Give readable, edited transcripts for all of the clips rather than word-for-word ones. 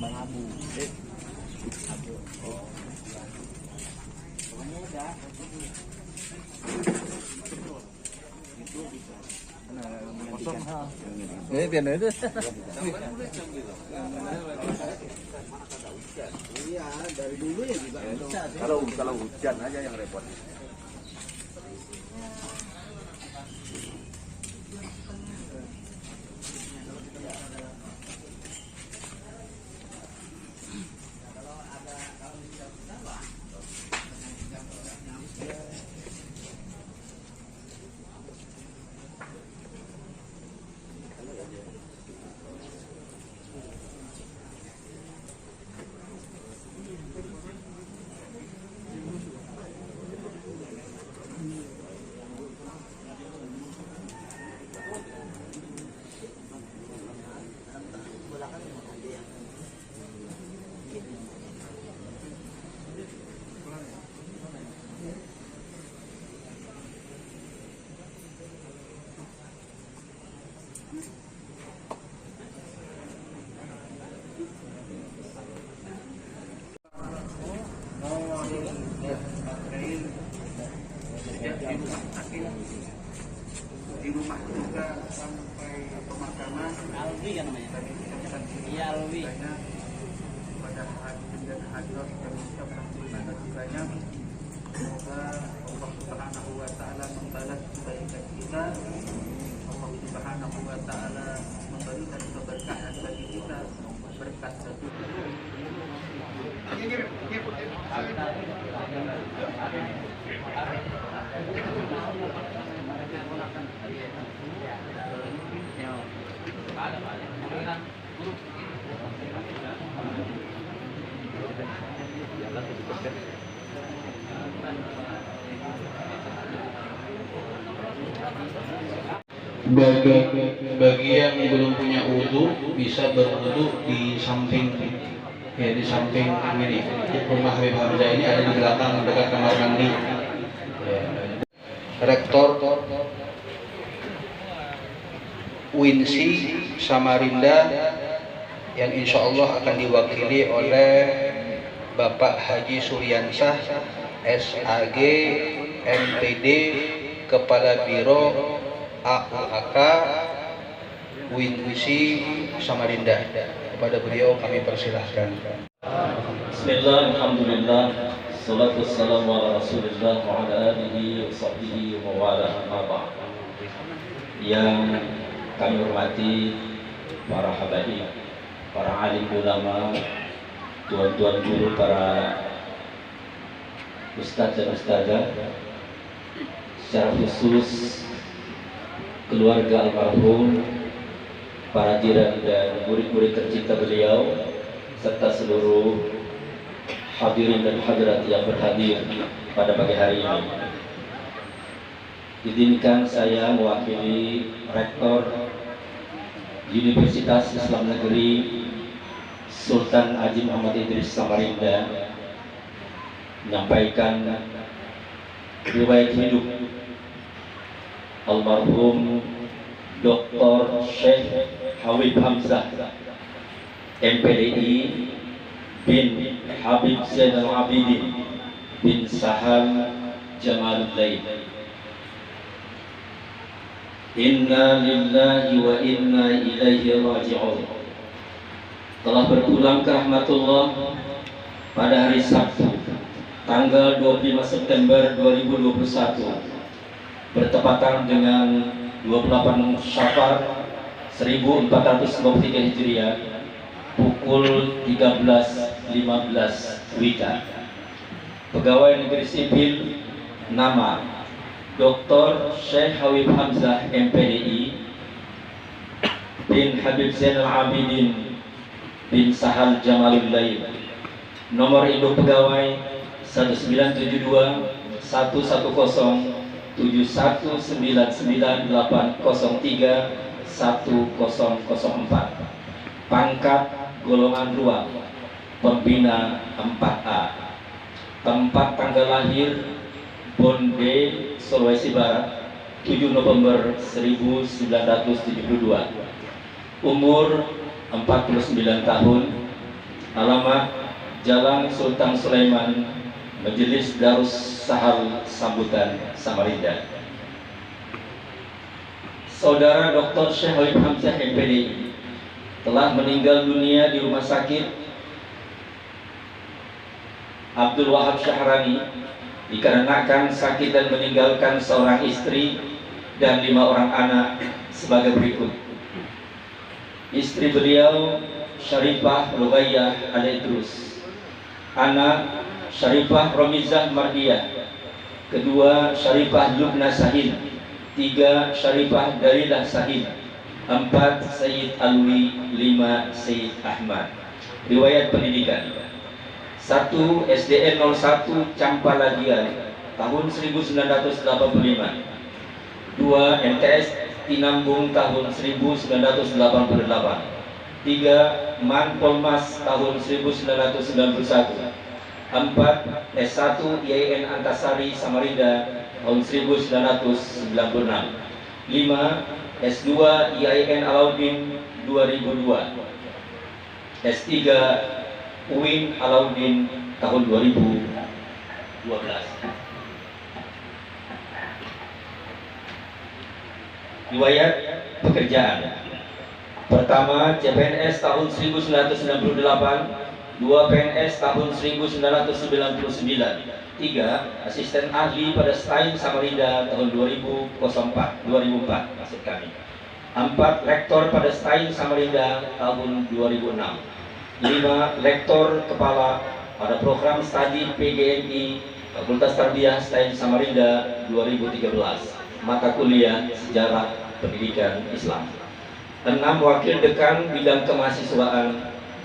Bang Abu. Abu. Oh. Kamu udah. Itu bisa. Ini biar itu. Iya, dari dulu ya juga. Kalau hujan aja yang repot. Di rumah juga sampai pemakaman Alwi kan namanya. Iya Alwi. pada hadirin dan hadirat yang mengucapkan terima kasih banyak. Semoga Allah Subhanahu wa taala membalas kebaikan kita. Allah Subhanahu wa taala memberikan keberkahan bagi kita berkat satu. Bagi yang belum punya wudhu bisa berwudhu di samping ini rumah Habib Hamzah ini ada di belakang dekat kamar mandi. Rektor Winsi Samarinda yang insya Allah akan diwakili oleh Bapak Haji Suryansah SAG MPD Kepala Biro AUAK Winsi Samarinda. Kepada beliau kami persilahkan. Bismillah, alhamdulillah, salatu wassalamu ala rasulillah wa ala alihi wa sahbihi wa wala amma ba'd. Yang kami hormati para habaib, para alim ulama, tuan-tuan guru, para ustadz dan ustadzah, secara khusus keluarga almarhum, para jiran dan murid-murid tercinta beliau, serta seluruh hadirin dan hadirat yang berhadir pada pagi hari ini. Izinkan saya mewakili Rektor Universitas Islam Negeri Sultan Haji Muhammad Idris Samarinda menyampaikan riwayat hidup almarhum Dr. Syekh Habib Hamzah MPDI bin Habib Zainal Abidin bin Sahal Jamalul Lail. Inna lillahi wa inna ilaihi raji'un. Telah berpulang ke rahmatullah pada hari Sabtu tanggal 25 September 2021 bertepatan dengan 28 Syafar 1453 Hijriah pukul 13.15 WITA. Pegawai Negeri Sipil nama Dr. Syekh Habib Hamzah MPDI bin Habib Zainal Abidin bin Sahal Jamalul Lail. Nomor induk pegawai 1972 110 71998031004. Pangkat golongan 2 pembina 4A. Tempat tanggal lahir Bonde, Sulawesi Barat 7 November 1972. Umur 49 tahun, alamat Jalan Sultan Sulaiman, Majelis Darus Sahal Sambutan, Samarinda. Saudara Dr. Syekh Habib Hamzah MPDI telah meninggal dunia di Rumah Sakit Abdul Wahab Syahrani dikarenakan sakit dan meninggalkan seorang istri dan 5 orang anak sebagai berikut. Istri beliau Syarifah Ruqayyah Al-Idrus, anak Syarifah Romizah Mardiyah, kedua Syarifah Lubna Sahin, 3 Syarifah Dalilah Sahin, 4 Sayyid Alwi, 5 Sayyid Ahmad. Riwayat pendidikan: 1 SDN 01 Campalagian tahun 1985, 2 MTS Tinambung tahun 1988, 3 Man Polmas tahun 1991, 4 S1 IAIN Antasari Samarinda tahun 1996, 5 S2 IAIN Alauddin 2002, S3 UIN Alauddin tahun 2012. Riwayat pekerjaan: pertama CPNS tahun 1998, 2 PNS tahun 1999, 3 asisten ahli pada STAIN Samarinda tahun 2004 maksud kami, 4 lektor pada STAIN Samarinda tahun 2006, 5 lektor kepala pada program studi PGMI Fakultas Tarbiyah STAIN Samarinda 2013, mata kuliah Sejarah Pendidikan Islam, 6 wakil dekan bidang kemahasiswaan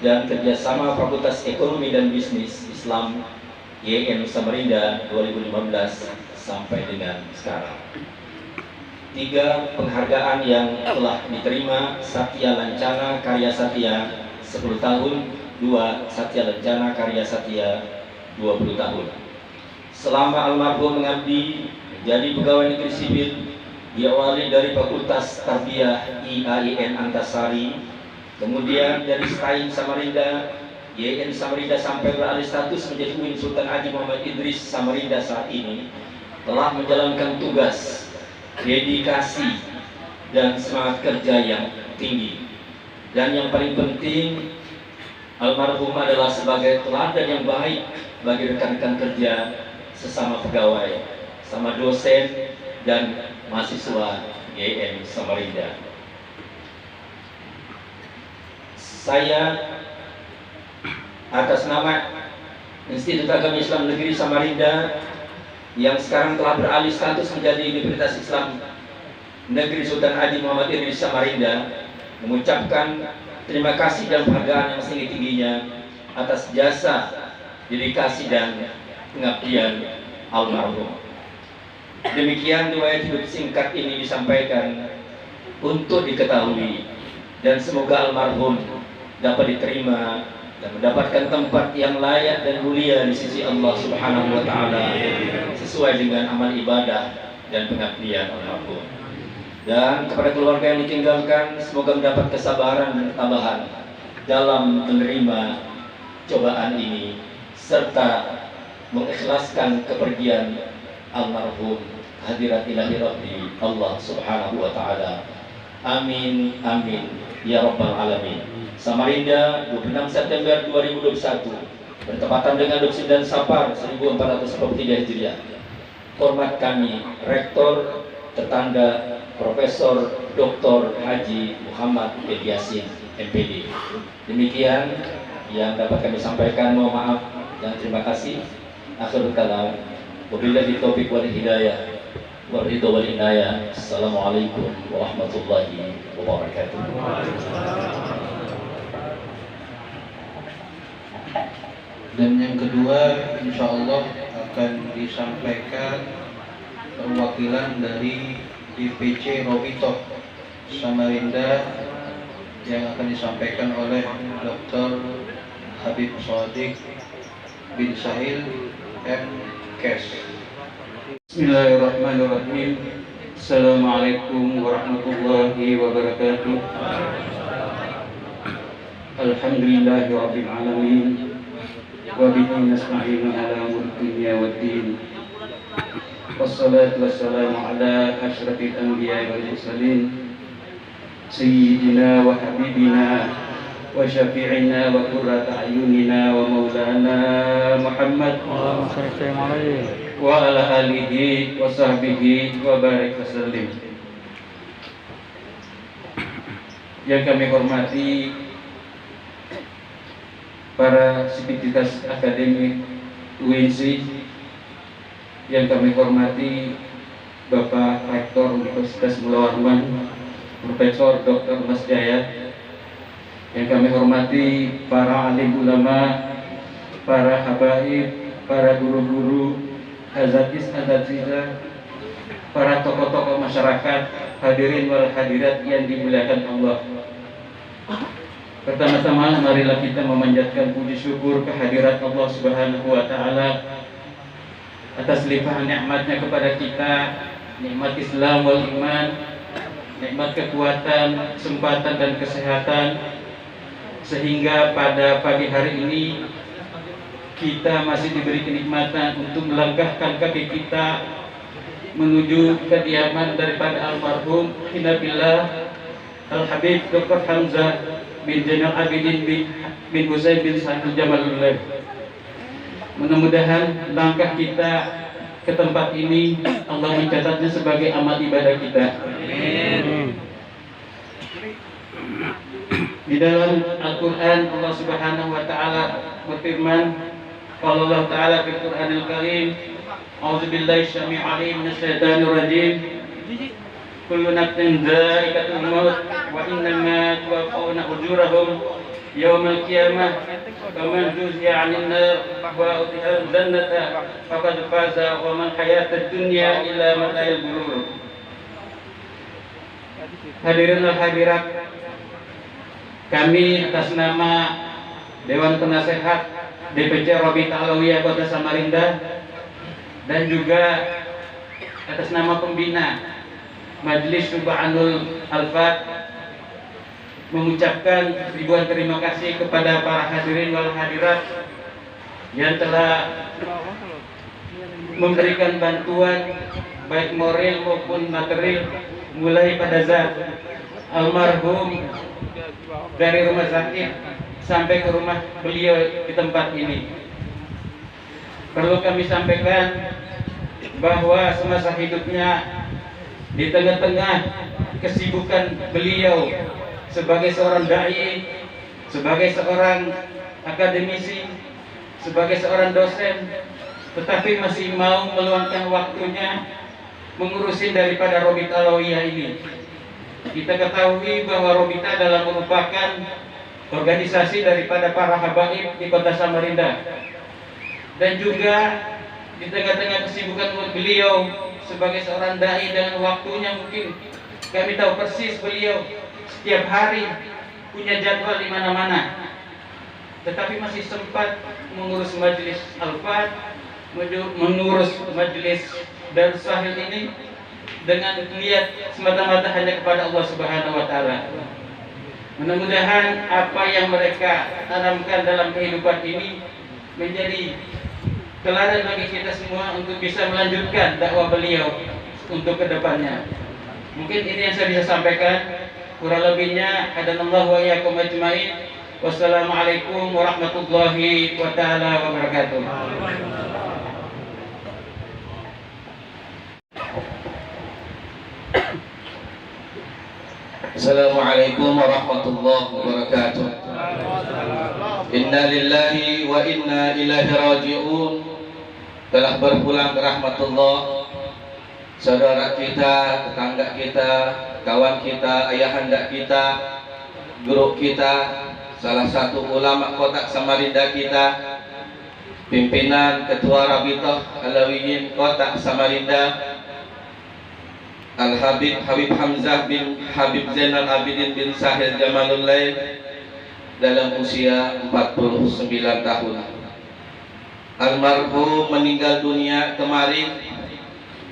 dan kerjasama Fakultas Ekonomi dan Bisnis Islam IAIN Samarinda 2015 sampai dengan sekarang. 3 penghargaan yang telah diterima: Satya Lancana Karya Satya 10 tahun, 2 Satya Lancana Karya Satya 20 tahun. Selama almarhum mengabdi menjadi pegawai negeri sipil, diawali dari Fakultas Tarbiyah IAIN Antasari, kemudian dari STAIN Samarinda, IAIN Samarinda sampai beralih status menjadi UIN Sultan Haji Muhammad Idris Samarinda. Saat ini telah menjalankan tugas, dedikasi, dan semangat kerja yang tinggi. Dan yang paling penting, almarhum adalah sebagai teladan yang baik bagi rekan-rekan kerja, sesama pegawai, sama dosen dan mahasiswa IAIN Samarinda. Saya atas nama Institut Agama Islam Negeri Samarinda yang sekarang telah beralih status menjadi Universitas Islam Negeri Sultan Haji Muhammad Idris Samarinda mengucapkan terima kasih dan penghargaan yang setinggi-tingginya atas jasa, dedikasi, dan pengabdian almarhum. Demikian riwayat hidup singkat ini disampaikan untuk diketahui, dan semoga almarhum dapat diterima dan mendapatkan tempat yang layak dan mulia di sisi Allah Subhanahu wa Ta'ala sesuai dengan amal ibadah dan pengabdian almarhum. Dan kepada keluarga yang ditinggalkan, semoga mendapat kesabaran dan ketabahan dalam menerima cobaan ini serta mengikhlaskan kepergian almarhum hadirat ilahi Rabbi Allah Subhanahu wa Ta'ala. Amin amin ya rabbal alamin. Samarinda, 26 September 2021, bertepatan dengan 29 Safar 1443 Hijriah. Hormat kami Rektor Tetangga Profesor Dr. Haji Muhammad bin Yasin MPD. Demikian yang dapat kami sampaikan. Mohon maaf dan terima kasih. Akhirul kalam, wabillahi taufiq wal hidayah wal ridha wal inayah. Assalamualaikum warahmatullahi wabarakatuh. Dan yang kedua, insya Allah akan disampaikan perwakilan dari DPC Robito Samarinda yang akan disampaikan oleh Dr. Habib Shadiq bin Sahil M.Kes. Bismillahirrahmanirrahim. Assalamualaikum warahmatullahi wabarakatuh. Alhamdulillahi Rabbil Alamin. Wa bihi nasta'inu ala umuri dunya waddin. Wassalatu wassalamu ala asyrafil anbiya'i wal mursalin sayyidina wa habibina wa syafi'ina wa qurrata a'yunina wa maulana Muhammad wa ala alihi wa sahbihi wa barik wasallim. Yang kami hormati para sivitas akademik UINSI, yang kami hormati Bapak Rektor Universitas Mula Warman Profesor Dr. Mas Jaya, yang kami hormati para alim ulama, para habaib, para guru-guru, hazatis azatizah, para tokoh-tokoh masyarakat, hadirin wal hadirat yang dimuliakan Allah. Pertama-tama marilah kita memanjatkan puji syukur kehadirat Allah Subhanahu wa taala atas limpahan nikmatnya kepada kita, nikmat Islam wal iman, nikmat kekuatan, kesempatan dan kesehatan, sehingga pada pagi hari ini kita masih diberi kenikmatan untuk melangkahkan kaki kita menuju kediaman daripada almarhum Hinabillah Al-Habib Dr. Hamzah bin Zainal Abidin bin Husain bin Sa'id Jamalullah. Mudah-mudahan langkah kita ke tempat ini Allah mencatatnya sebagai amal ibadah kita. Amin. Di dalam Al-Quran Allah Subhanahu wa taala berfirman, qala Allah taala fil Qur'anil Karim, a'udzubillahi syami'il 'alim minasyaitonir rajim. Kullu nafsin dha'iqatul maut wa innama tuwaffawna ujurahum yaumal qiyamah faman zuhziha 'anil nar wa udkhila jannata faqad faza wa man hayatud dunya illa mata'ul ghurur. Hadirin dan hadirat, kami atas nama Dewan Penasehat DPC Robita Alawiyah Kota Samarinda dan juga atas nama pembina Majelis Subhanul Al-Fat mengucapkan ribuan terima kasih kepada para hadirin wal hadirat yang telah memberikan bantuan baik moral maupun material, mulai pada zat almarhum dari rumah sakit sampai ke rumah beliau di tempat ini. Perlu kami sampaikan bahwa semasa hidupnya, di tengah-tengah kesibukan beliau sebagai seorang dai, sebagai seorang akademisi, sebagai seorang dosen, tetapi masih mau meluangkan waktunya mengurusin daripada Robita Alawiyah ini. Kita ketahui bahwa Robita adalah merupakan organisasi daripada para habaib di Kota Samarinda, dan juga di tengah-tengah kesibukan beliau sebagai seorang dai dengan waktunya, mungkin kami tahu persis beliau setiap hari punya jadwal di mana-mana, tetapi masih sempat mengurus majelis Al-Fat, mengurus majelis Darus Sahil ini dengan niat semata-mata hanya kepada Allah Subhanahu wa taala. Mudah-mudahan apa yang mereka tanamkan dalam kehidupan ini menjadi teladan bagi kita semua untuk bisa melanjutkan dakwah beliau untuk kedepannya. Mungkin ini yang saya bisa sampaikan. Kurang lebihnya hadanallahu wa iyyakum ajmain. Wassalamualaikum warahmatullahi wabarakatuh. Assalamualaikum warahmatullahi wabarakatuh. Inna lillahi wa inna ilaihi raji'un. Telah berpulang ke rahmatullah saudara kita, tetangga kita, kawan kita, ayahanda kita, guru kita, salah satu ulama Kota Samarinda kita, pimpinan Ketua Rabithah Alawiyin Kota Samarinda, Al-Habib Hamzah bin Habib Zainal Abidin bin Sa'id Jamalullah, dalam usia 49 tahun. Almarhum meninggal dunia kemarin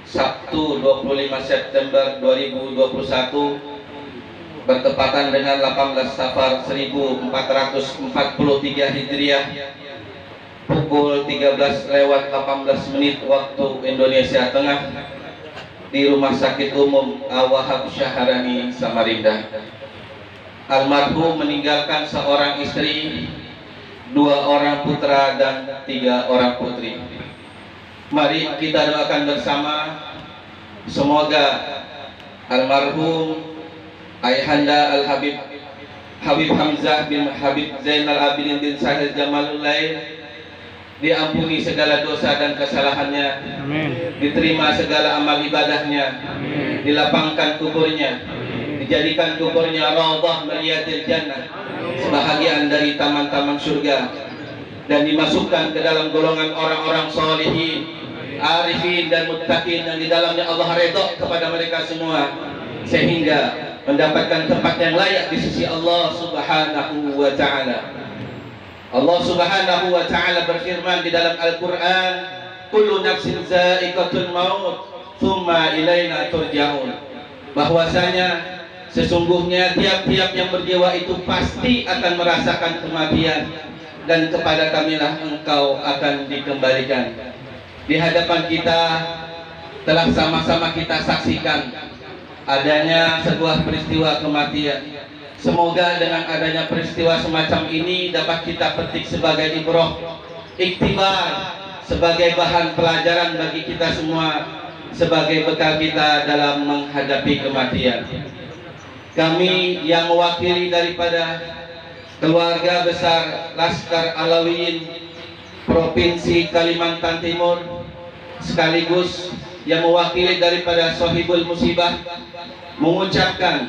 Sabtu 25 September 2021 bertepatan dengan 18 Safar 1443 Hijriah, pukul 13:18 waktu Indonesia Tengah, di Rumah Sakit Umum Al-Wahab Syahrani, Samarinda. Almarhum meninggalkan seorang istri, 2 orang putra dan 3 orang putri. Mari kita doakan bersama, semoga almarhum Ayahanda Al-Habib Habib Hamzah bin Habib Zainal Abidin bin Sahil Jamalulail diampuni segala dosa dan kesalahannya, diterima segala amal ibadahnya, dilapangkan kuburnya, dijadikan kuburnya raudhah riyadil jannah, sebahagian dari taman-taman surga, dan dimasukkan ke dalam golongan orang-orang sholihin, arifin dan muttaqin yang di dalamnya Allah redha kepada mereka semua, sehingga mendapatkan tempat yang layak di sisi Allah Subhanahu wa ta'ala. Allah Subhanahu wa ta'ala berfirman di dalam Al-Quran, kullu nafsin za'iqatul maut thumma ilaina turja'un, bahwasanya sesungguhnya tiap-tiap yang berjiwa itu pasti akan merasakan kematian, dan kepada kamilah engkau akan dikembalikan. Di hadapan kita telah sama-sama kita saksikan adanya sebuah peristiwa kematian. Semoga dengan adanya peristiwa semacam ini dapat kita petik sebagai ibrah, iktibar, sebagai bahan pelajaran bagi kita semua, sebagai bekal kita dalam menghadapi kematian. Kami yang mewakili daripada keluarga besar Laskar Alawiyin Provinsi Kalimantan Timur, sekaligus yang mewakili daripada Sohibul Musibah, mengucapkan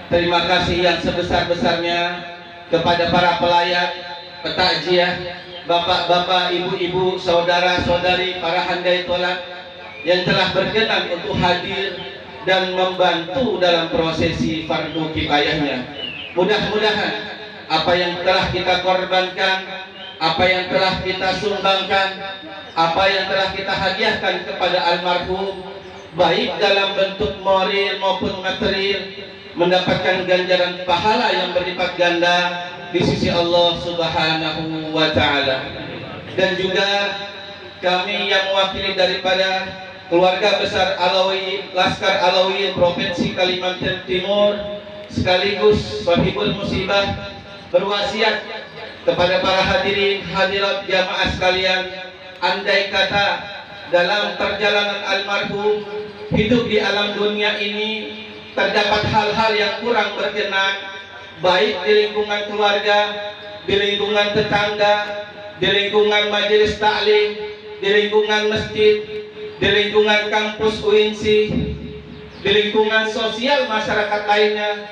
terima kasih yang sebesar-besarnya kepada para pelayat, petakjiah, bapak-bapak, ibu-ibu, saudara-saudari, para handai tolak yang telah berkenan untuk hadir dan membantu dalam prosesi fardu kifayahnya. Mudah-mudahan apa yang telah kita korbankan, apa yang telah kita sumbangkan, apa yang telah kita hadiahkan kepada almarhum, baik dalam bentuk moral maupun material, mendapatkan ganjaran pahala yang berlipat ganda di sisi Allah Subhanahu wa ta'ala. Dan juga kami yang mewakili daripada keluarga besar Alawi, Laskar Alawiyin Provinsi Kalimantan Timur, sekaligus Sohibul Musibah, berwasiat kepada para hadirin hadirat jamaah sekalian, andai kata dalam perjalanan almarhum hidup di alam dunia ini terdapat hal-hal yang kurang berkenan, baik di lingkungan keluarga, di lingkungan tetangga, di lingkungan majelis taklim, di lingkungan masjid, di lingkungan kampus UINC, di lingkungan sosial masyarakat lainnya,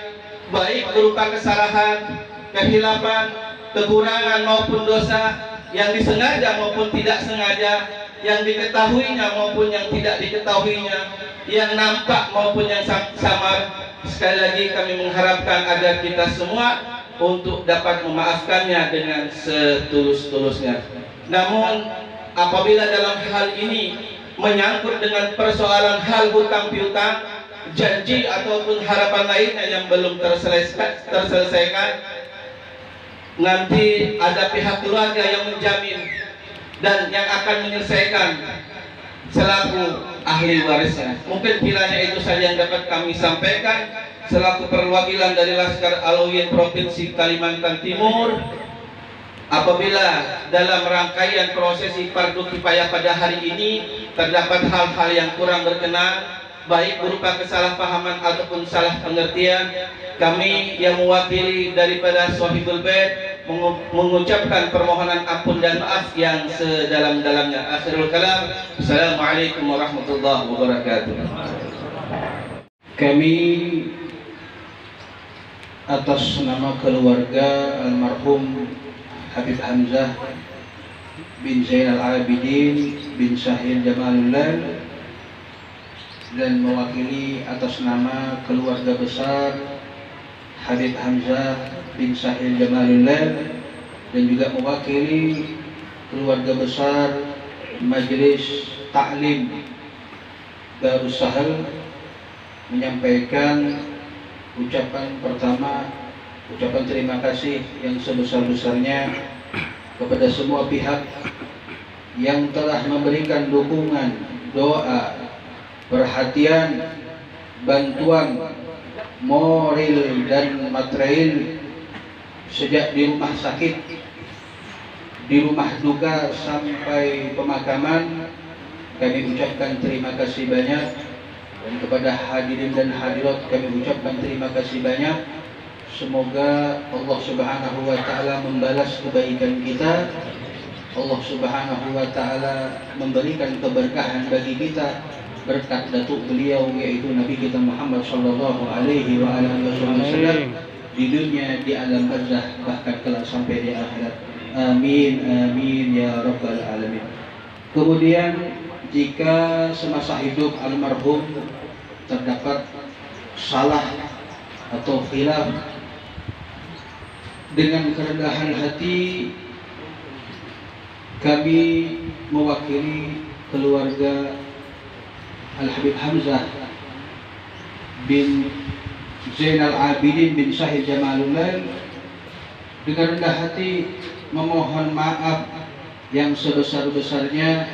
baik berupa kesalahan, kehilapan, kekurangan maupun dosa yang disengaja maupun tidak sengaja, yang diketahuinya maupun yang tidak diketahuinya, yang nampak maupun yang samar. Sekali lagi kami mengharapkan agar kita semua untuk dapat memaafkannya dengan setulus-tulusnya. Namun apabila dalam hal ini menyangkut dengan persoalan hal hutang piutang, janji ataupun harapan lainnya yang belum terselesaikan, nanti ada pihak keluarga yang menjamin dan yang akan menyelesaikan selaku ahli warisnya. Mungkin kiranya itu saja yang dapat kami sampaikan selaku perwakilan dari Laskar Alawiyin Provinsi Kalimantan Timur. Apabila dalam rangkaian prosesi fardu kifayah pada hari ini terdapat hal-hal yang kurang berkenan, baik berupa kesalahpahaman ataupun salah pengertian, kami yang mewakili daripada Sohibul Bait mengucapkan permohonan ampun dan maaf yang sedalam-dalamnya. Akhirul kalam, Assalamualaikum warahmatullahi wabarakatuh. Kami atas nama keluarga almarhum Habib Hamzah bin Zainal Abidin bin Sahil Jamalulail dan mewakili atas nama keluarga besar Habib Hamzah bin Sahil Jamalulail dan juga mewakili keluarga besar Majelis Taklim Darus Sahel menyampaikan ucapan pertama, ucapan terima kasih yang sebesar-besarnya kepada semua pihak yang telah memberikan dukungan, doa, perhatian, bantuan moral dan material sejak di rumah sakit, di rumah duka sampai pemakaman. Kami ucapkan terima kasih banyak, dan kepada hadirin dan hadirat kami ucapkan terima kasih banyak. Semoga Allah Subhanahu wa taala membalas kebaikan kita. Allah Subhanahu wa taala memberikan keberkahan bagi kita berkat datuk beliau, yaitu Nabi kita Muhammad sallallahu alaihi wasallam, di dunia, di alam barzah, bahkan kelak sampai di akhirat. Amin amin ya rabbal alamin. Kemudian jika semasa hidup almarhum terdapat salah atau khilaf, dengan kerendahan hati kami mewakili keluarga Al-Habib Hamzah bin Zainal Abidin bin Syahid Jamalullah dengan rendah hati memohon maaf yang sebesar-besarnya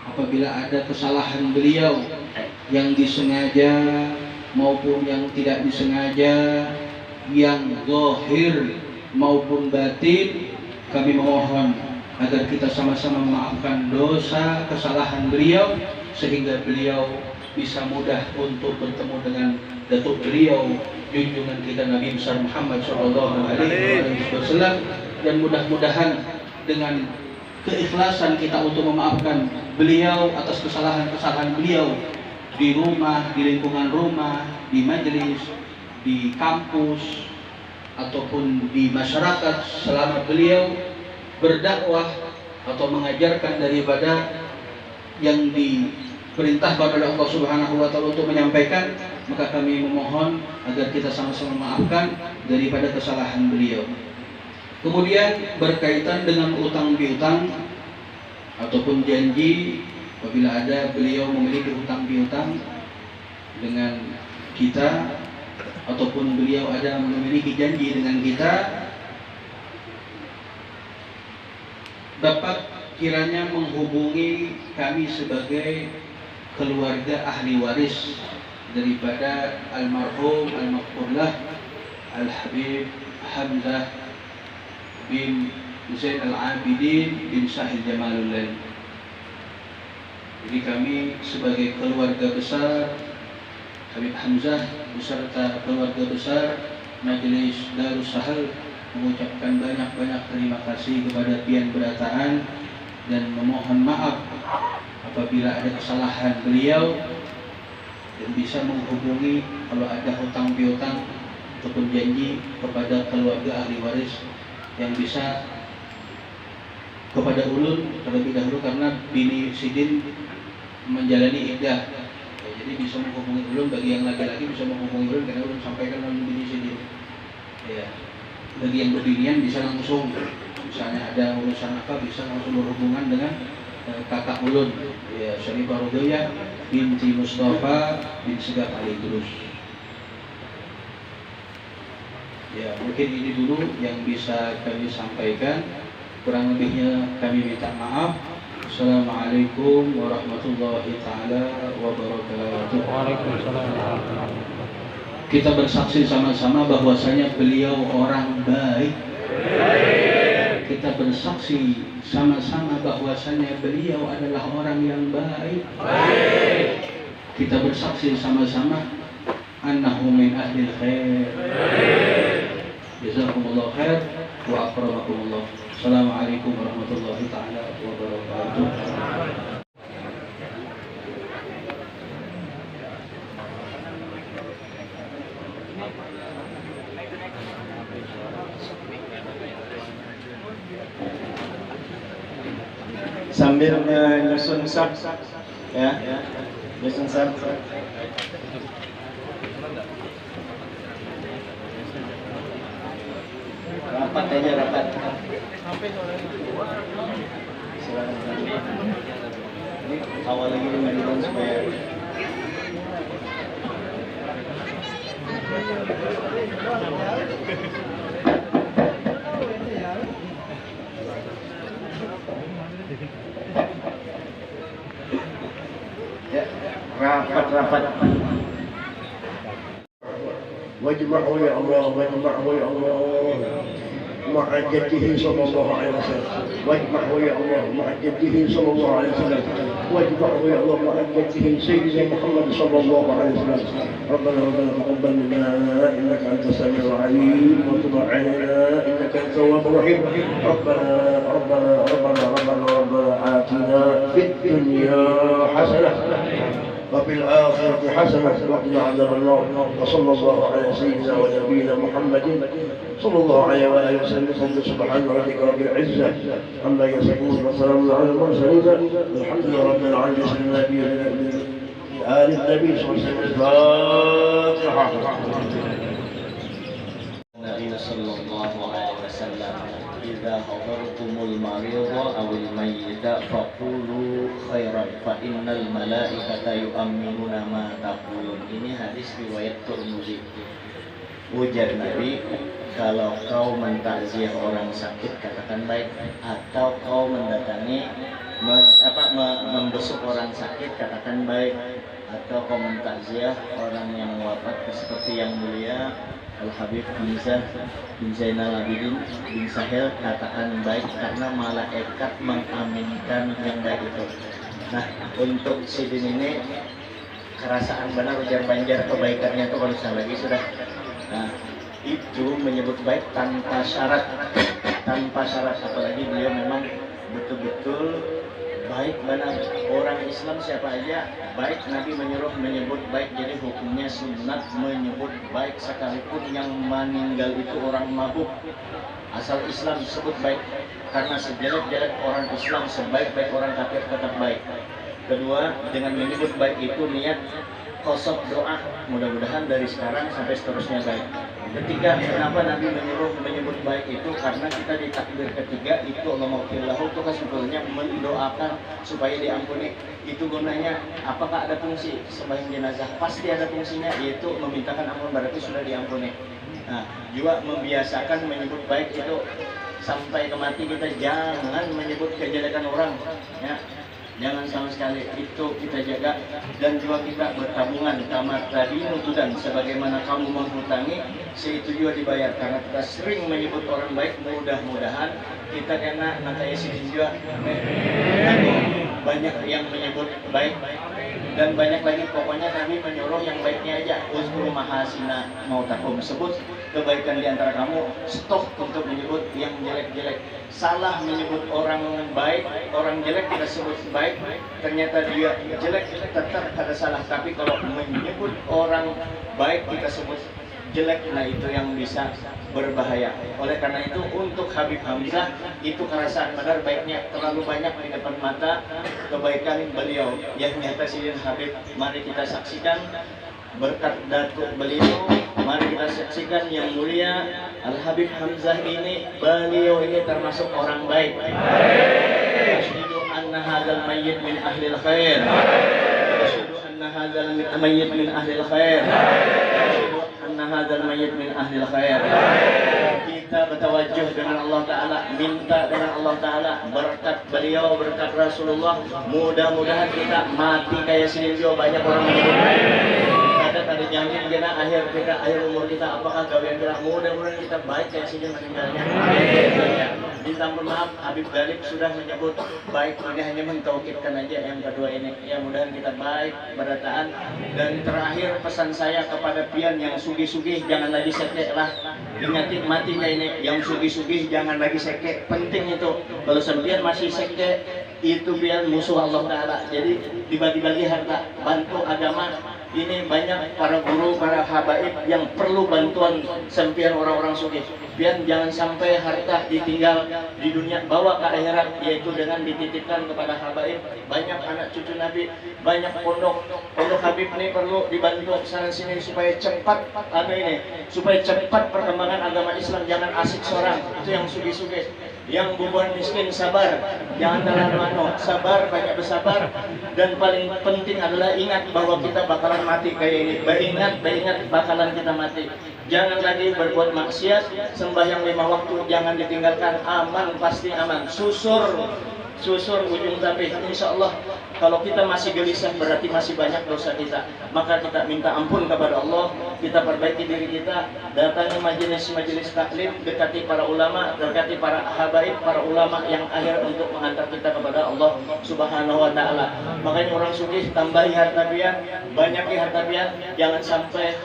apabila ada kesalahan beliau yang disengaja maupun yang tidak disengaja, yang zahir maupun batin. Kami memohon agar kita sama-sama memaafkan dosa kesalahan beliau, sehingga beliau bisa mudah untuk bertemu dengan datuk beliau junjungan kita Nabi besar Muhammad sallallahu alaihi wasallam, dan mudah-mudahan dengan keikhlasan kita untuk memaafkan beliau atas kesalahan-kesalahan beliau di rumah, di lingkungan rumah, di majelis, di kampus ataupun di masyarakat selama beliau berdakwah atau mengajarkan daripada yang diperintahkan oleh Allah Subhanahu wa taala untuk menyampaikan, maka kami memohon agar kita sama-sama memaafkan daripada kesalahan beliau. Kemudian berkaitan dengan utang piutang ataupun janji, apabila ada beliau memiliki utang piutang dengan kita ataupun beliau ada memiliki janji dengan kita, dapat kiranya menghubungi kami sebagai keluarga ahli waris daripada almarhum al-maghfurlah Al-Habib Hamzah bin Zainal Abidin bin Syahid Jamalullah. Jadi kami sebagai keluarga besar Habib Hamzah beserta keluarga besar Majelis Darus Sahal mengucapkan banyak-banyak terima kasih kepada Pian Berataan dan memohon maaf apabila ada kesalahan beliau, dan bisa menghubungi kalau ada hutang piutang ataupun janji kepada keluarga ahli waris yang bisa kepada ulun terlebih dahulu, karena bini Sidin menjalani iddah. Jadi bisa menghubungi ulun, bagi yang laki-laki bisa menghubungi ulun karena ulun sampaikan oleh bini Sidin. Ya. Bagi yang berbinian bisa langsung, misalnya ada urusan apa, bisa langsung berhubungan dengan kakak ulun, ya, Syarifah Rodoya binti Mustafa bin Segaf Ali Terus. Ya, mungkin ini dulu yang bisa kami sampaikan. Kurang lebihnya kami minta maaf. Assalamualaikum warahmatullahi taala wabarakatuh. Waalaikumsalam. Kita bersaksi sama-sama bahwasanya beliau orang baik. Kita bersaksi sama-sama bahwasanya beliau adalah orang yang baik. Kita bersaksi sama-sama annahu min ahlil khair. Jazakumullah khair wa akramakumullah. Assalamualaikum warahmatullahi taala wabarakatuh. Sambil menyusun sab, ya, nyusun sab. Rapat aja, rapat. Silakan. Ini awal lagi dengan supaya Ya, rapat-rapat. واجمعه يا الله واجمعه يا الله مع جده صلى الله عليه وسلم واجمعه يا الله مع جده صلى الله عليه وسلم واجمعه يا الله مع جده سيدنا محمد صلى الله عليه وسلم ربنا تقبل منا انك انت السميع العليم وتب علينا انك انت التواب الرحيم ربنا آتنا في الدنيا حسنه وفي الآخرة حسنة وقنا عذاب النار وصلى الله على سيدنا ونبينا محمد صلى الله عليه وآله وسلم سبحان ربك رب العزة عما يصفون وسلام على المرسلين والحمد لله رب العالمين آل النبي صلى الله عليه وسلم الفاتحة. Nabi sallallahu alaihi wasallam idza hadartumul marida awil mayyita faqulu khairan fa innal malaikata yu'minuna ma taqulun. Ini hadis riwayat Tirmidzi. Ujar Nabi, kalau kau mentakziah orang sakit katakan baik, atau kau mendatangi membesuk orang sakit katakan baik, atau kau mentakziah orang yang wafat seperti yang mulia Al-Habib Hamzah bin Zainal Abidin bin Sahel katakan baik, karena malaikat mengaminkan yang baik itu. Nah, untuk sidin ini kerasaan benar ujar Banjar kebaikannya itu kalau saya lagi sudah. Nah, itu menyebut baik tanpa syarat, apalagi beliau memang betul-betul baik benar. Orang Islam siapa aja baik, Nabi menyebut baik, jadi hukumnya sunat menyebut baik sekalipun yang meninggal itu orang mabuk. Asal Islam disebut baik, karena sejelek-jelek orang Islam sebaik-baik orang kafir tetap baik. Kedua, dengan menyebut baik itu niat kosok doa, mudah-mudahan dari sekarang sampai seterusnya baik. Ketiga, kenapa Nabi menyebut baik itu? Karena kita di takbir ketiga itu Allahumma ghfirlahu itu kan sebetulnya mendoakan supaya diampuni. Itu gunanya. Apakah ada fungsi sembahyang jenazah? Pasti ada fungsinya, yaitu memintakan ampun, berarti sudah diampuni. Nah, juga membiasakan menyebut baik itu sampai ke mati. Kita jangan menyebut kejelekan orang, ya. Jangan sama sekali, itu kita jaga. Dan juga kita bertabungan, kamar tadi nutudan, sebagaimana kamu menghutangi, seitu juga dibayar. Karena kita sering menyebut orang baik, mudah-mudahan kita kena nakaya sini juga. Banyak yang menyebut baik, dan banyak lagi. Pokoknya Nabi menyuruh yang baiknya aja. Uzkuru mahasina mautakum, sebut kebaikan di antara kamu, stop untuk menyebut yang jelek-jelek. Salah menyebut orang baik, orang jelek kita sebut baik, ternyata dia jelek, tetap ada salah. Tapi kalau menyebut orang baik kita sebut jelek, nah itu yang bisa berbahaya. Oleh karena itu untuk Habib Hamzah itu kerasaan benar baiknya terlalu banyak di depan mata kebaikan beliau yang nyata Sidin Habib. Mari kita saksikan berkat datuk beliau, mari kita saksikan yang mulia Al-Habib Hamzah ini. Beliau ini termasuk orang baik. Asyhadu anna hadzal mayyit min ahlil khair. Asyhadu anna hadzal mayyit min ahlil khair. Asyhadu anna hadzal mayyit min ahlil khair. Kita bertawajjuh dengan Allah Ta'ala, minta dengan Allah Ta'ala berkat beliau, berkat Rasulullah. Mudah-mudahan kita mati kayak sini juga banyak orang menyebut baik. Ada jamin kena akhir umur kita, apakah kalian kira mudah-mudahan kita baik kayak sini meninggalnya. Minta maaf, Habib Galib sudah menyebut baik, ini hanya mentaukidkan aja yang kedua ini. Ya mudahan kita baik berdataan. Dan terakhir pesan saya kepada pian yang sugih-sugih, jangan lagi sekek lah. Ingatin matinya ini, yang sugih-sugih jangan lagi sekek. Penting itu. Kalau sempian masih sekek, itu pian musuh Allah Ta'ala. Jadi dibagi-bagi harta, bantu agama. Ini banyak para guru, para habaib yang perlu bantuan sempian orang-orang sugih. Pian jangan sampai harta ditinggal di dunia, bawa ke akhirat, yaitu dengan dititipkan kepada habaib. Banyak anak cucu Nabi, banyak pondok Habib ini perlu dibantu sana sini supaya cepat supaya cepat perkembangan agama Islam. Jangan asik seorang, itu yang sugi-sugi. Yang bubuan miskin sabar, jangan terlalu sabar, banyak bersabar. Dan paling penting adalah ingat bahwa kita bakalan mati kayak ini. Ingat bakalan kita mati. Jangan lagi berbuat maksiat, sembahyang 5 waktu jangan ditinggalkan, aman, pasti aman. Susur ujung tapi insya Allah kalau kita masih gelisah berarti masih banyak dosa kita, maka kita minta ampun kepada Allah, kita perbaiki diri kita, datangi majelis-majelis taklim, dekati para ulama, dekati para habaib, para ulama yang akhir untuk mengantar kita kepada Allah Subhanahu wa taala. Makanya orang sugih tambahi harta pian, banyaki harta pian, jangan sampai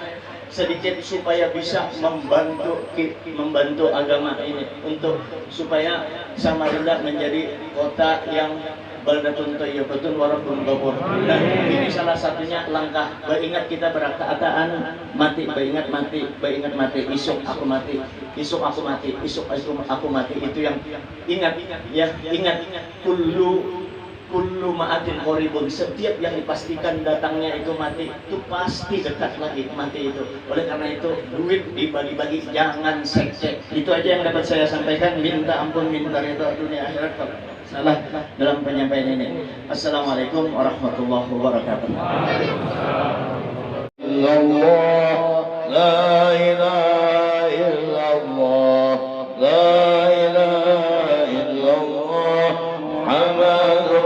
sedikit supaya bisa membantu agama ini, untuk supaya Samarinda menjadi kota yang baldatun thayyibatun wa rabbun ghafur. Nah, ini salah satunya langkah. Ingat kita berkaataan mati, ingat mati, isuk aku mati, isuk aku mati, isuk aku mati. Itu yang ingat ya, ingat kullu ma'atin qoribun, setiap yang dipastikan datangnya itu mati, itu pasti dekat lagi mati itu. Oleh karena itu duit dibagi-bagi, jangan sekcek. Itu aja yang dapat saya sampaikan. Minta ampun, minta ridha dunia akhirat kalau salah dalam penyampaian ini. Assalamualaikum warahmatullahi wabarakatuh. La ilaha illallah, la ilaha illallah, Muhammadur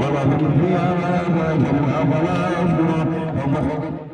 ولا هم فيها ما يفعلون أفلا يشكرون